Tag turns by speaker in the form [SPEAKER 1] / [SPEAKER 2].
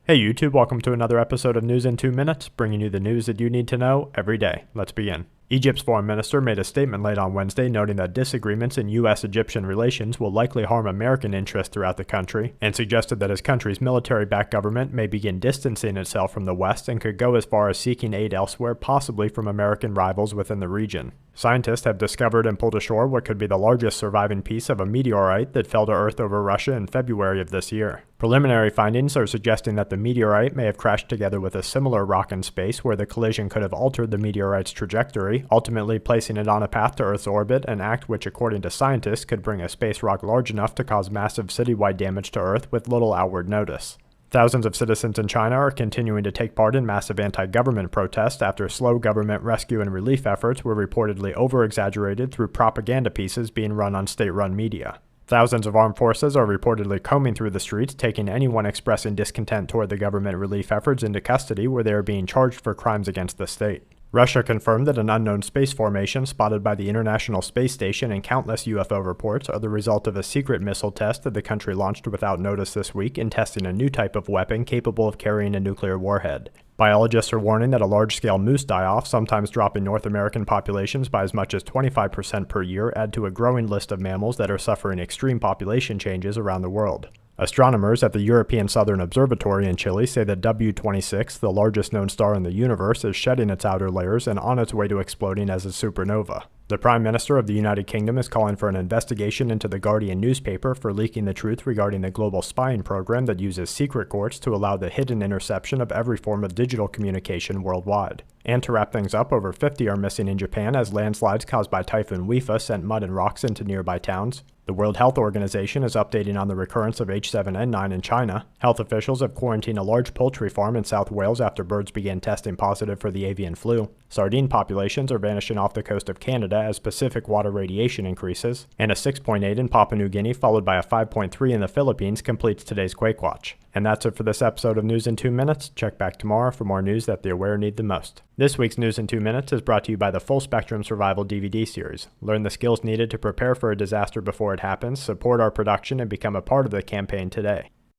[SPEAKER 1] Hey YouTube, welcome to another episode of News in 2 Minutes, bringing you the news that you need to know every day. Let's begin. Egypt's foreign minister made a statement late on Wednesday noting that disagreements in U.S.-Egyptian relations will likely harm American interests throughout the country, and suggested that his country's military-backed government may begin distancing itself from the West and could go as far as seeking aid elsewhere, possibly from American rivals within the region. Scientists have discovered and pulled ashore what could be the largest surviving piece of a meteorite that fell to Earth over Russia in February of this year. Preliminary findings are suggesting that the meteorite may have crashed together with a similar rock in space where the collision could have altered the meteorite's trajectory, ultimately placing it on a path to Earth's orbit, an act which, according to scientists, could bring a space rock large enough to cause massive citywide damage to Earth with little outward notice. Thousands of citizens in China are continuing to take part in massive anti-government protests after slow government rescue and relief efforts were reportedly over-exaggerated through propaganda pieces being run on state-run media. Thousands of armed forces are reportedly combing through the streets, taking anyone expressing discontent toward the government relief efforts into custody, where they are being charged for crimes against the state. Russia confirmed that an unknown space formation spotted by the International Space Station and countless UFO reports are the result of a secret missile test that the country launched without notice this week in testing a new type of weapon capable of carrying a nuclear warhead. Biologists are warning that a large-scale moose die-off, sometimes dropping North American populations by as much as 25% per year, add to a growing list of mammals that are suffering extreme population changes around the world. Astronomers at the European Southern Observatory in Chile say that W26, the largest known star in the universe, is shedding its outer layers and on its way to exploding as a supernova. The Prime Minister of the United Kingdom is calling for an investigation into the Guardian newspaper for leaking the truth regarding the global spying program that uses secret courts to allow the hidden interception of every form of digital communication worldwide. And to wrap things up, over 50 are missing in Japan as landslides caused by Typhoon Wifa sent mud and rocks into nearby towns. The World Health Organization is updating on the recurrence of H7N9 in China. Health officials have quarantined a large poultry farm in South Wales after birds began testing positive for the avian flu. Sardine populations are vanishing off the coast of Canada as Pacific water radiation increases. And a 6.8 in Papua New Guinea, followed by a 5.3 in the Philippines, completes today's Quake Watch. And that's it for this episode of News in 2 Minutes. Check back tomorrow for more news that the aware need the most. This week's News in 2 Minutes is brought to you by the Full Spectrum Survival DVD series. Learn the skills needed to prepare for a disaster before it happens, support our production, and become a part of the campaign today.